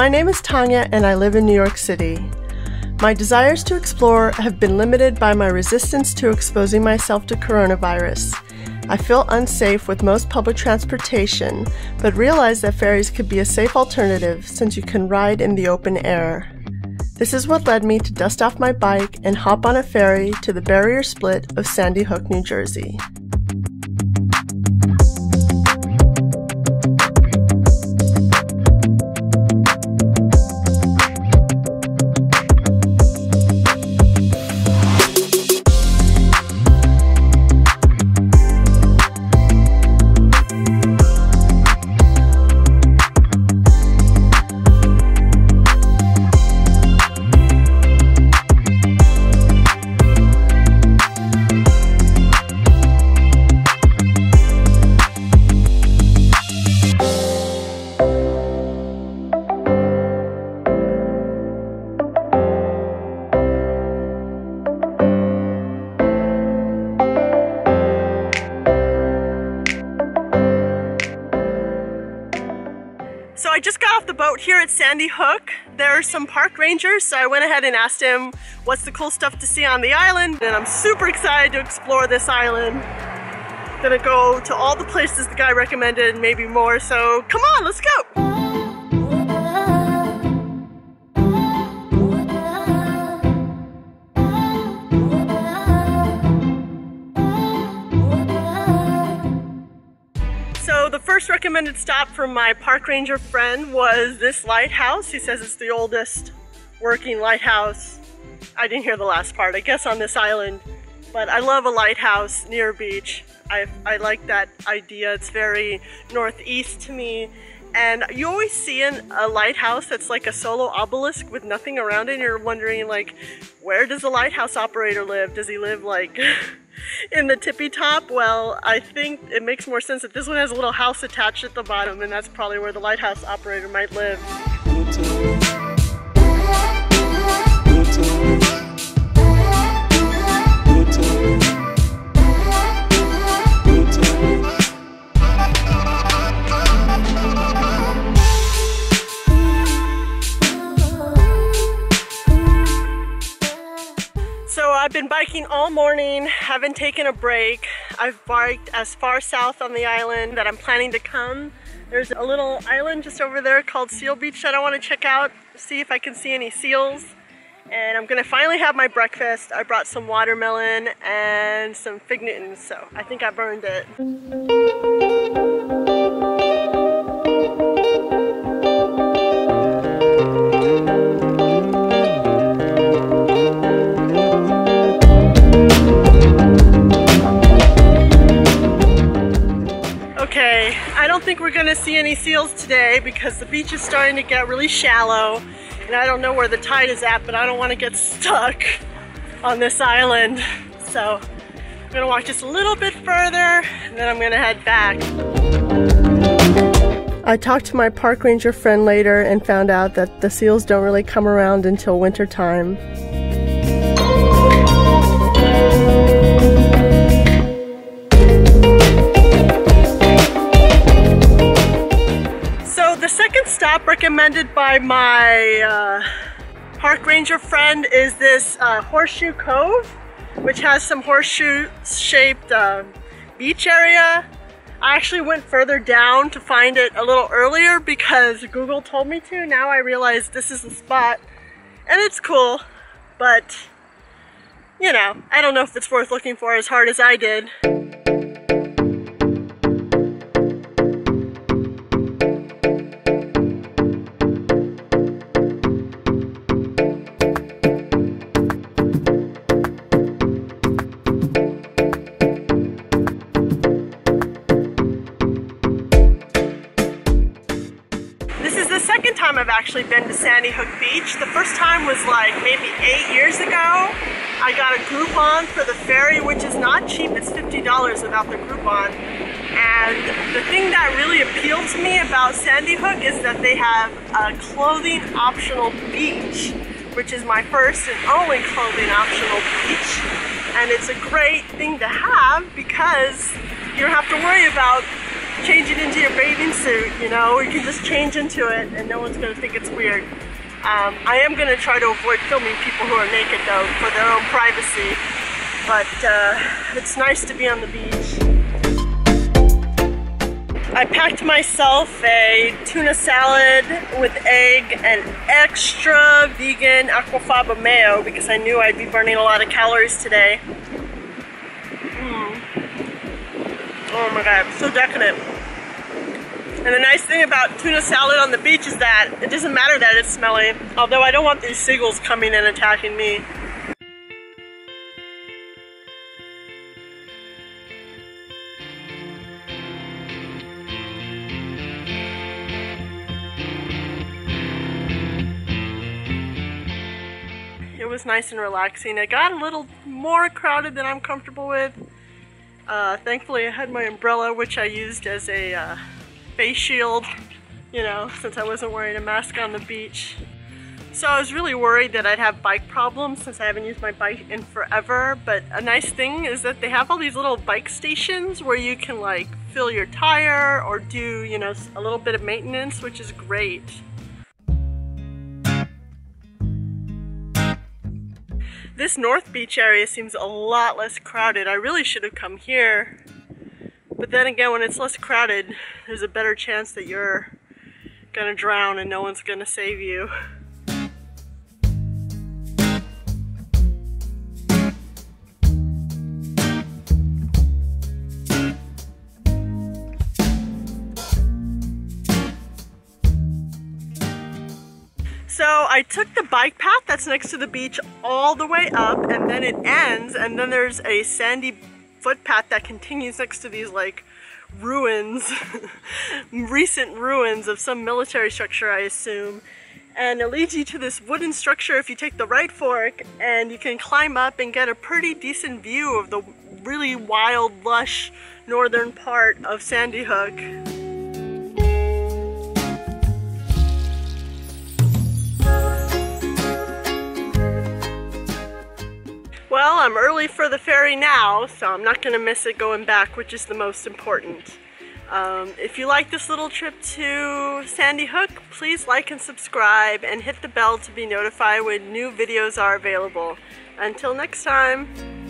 My name is Tanya and I live in New York City. My desires to explore have been limited by my resistance to exposing myself to coronavirus. I feel unsafe with most public transportation, but realize that ferries could be a safe alternative since you can ride in the open air. This is what led me to dust off my bike and hop on a ferry to the barrier split of Sandy Hook, New Jersey. So I just got off the boat here at Sandy Hook. There are some park rangers, so I went ahead and asked him what's the cool stuff to see on the island, and I'm super excited to explore this island. Gonna go to all the places the guy recommended and maybe more, so come on, let's go! So the first recommended stop from my park ranger friend was this lighthouse. He says it's the oldest working lighthouse. I didn't hear the last part, I guess on this island. But I love a lighthouse near a beach. I like that idea. It's very northeast to me. And you always see a lighthouse that's like a solo obelisk with nothing around it, and you're wondering, like, where does the lighthouse operator live? Does he live like in the tippy top? Well, I think it makes more sense that this one has a little house attached at the bottom, and that's probably where the lighthouse operator might live. So I've been biking all morning, haven't taken a break. I've biked as far south on the island that I'm planning to come. There's a little island just over there called Seal Beach that I want to check out, see if I can see any seals. And I'm gonna finally have my breakfast. I brought some watermelon and some fig Newtons, so I think I've earned it. Okay, I don't think we're gonna see any seals today because the beach is starting to get really shallow, and I don't know where the tide is at, but I don't want to get stuck on this island. So I'm gonna walk just a little bit further and then I'm gonna head back. I talked to my park ranger friend later and found out that the seals don't really come around until winter time. The second stop recommended by my park ranger friend is this Horseshoe Cove, which has some horseshoe-shaped beach area. I actually went further down to find it a little earlier because Google told me to. Now I realize this is the spot, and it's cool, but you know, I don't know if it's worth looking for as hard as I did. Second time I've actually been to Sandy Hook Beach. The first time was like maybe 8 years ago. I got a Groupon for the ferry, which is not cheap. It's $50 without the Groupon. And the thing that really appealed to me about Sandy Hook is that they have a clothing optional beach, which is my first and only clothing optional beach. And it's a great thing to have because you don't have to worry about change it into your bathing suit, you know, or you can just change into it and no one's gonna think it's weird. I am gonna try to avoid filming people who are naked though, for their own privacy. But it's nice to be on the beach. I packed myself a tuna salad with egg and extra vegan aquafaba mayo because I knew I'd be burning a lot of calories today. Oh my god, so decadent. And the nice thing about tuna salad on the beach is that it doesn't matter that it's smelly, although I don't want these seagulls coming and attacking me. It was nice and relaxing. It got a little more crowded than I'm comfortable with. Thankfully I had my umbrella, which I used as a face shield, you know, since I wasn't wearing a mask on the beach. So I was really worried that I'd have bike problems since I haven't used my bike in forever, but a nice thing is that they have all these little bike stations where you can like fill your tire or do, you know, a little bit of maintenance, which is great. This North Beach area seems a lot less crowded. I really should have come here. But then again, when it's less crowded, there's a better chance that you're gonna drown and no one's gonna save you. So I took the bike path that's next to the beach all the way up, and then it ends, and then there's a sandy footpath that continues next to these like ruins, recent ruins of some military structure, I assume. And it leads you to this wooden structure if you take the right fork, and you can climb up and get a pretty decent view of the really wild, lush northern part of Sandy Hook. Well, I'm early for the ferry now, so I'm not going to miss it going back, which is the most important. If you like this little trip to Sandy Hook, please like and subscribe and hit the bell to be notified when new videos are available. Until next time!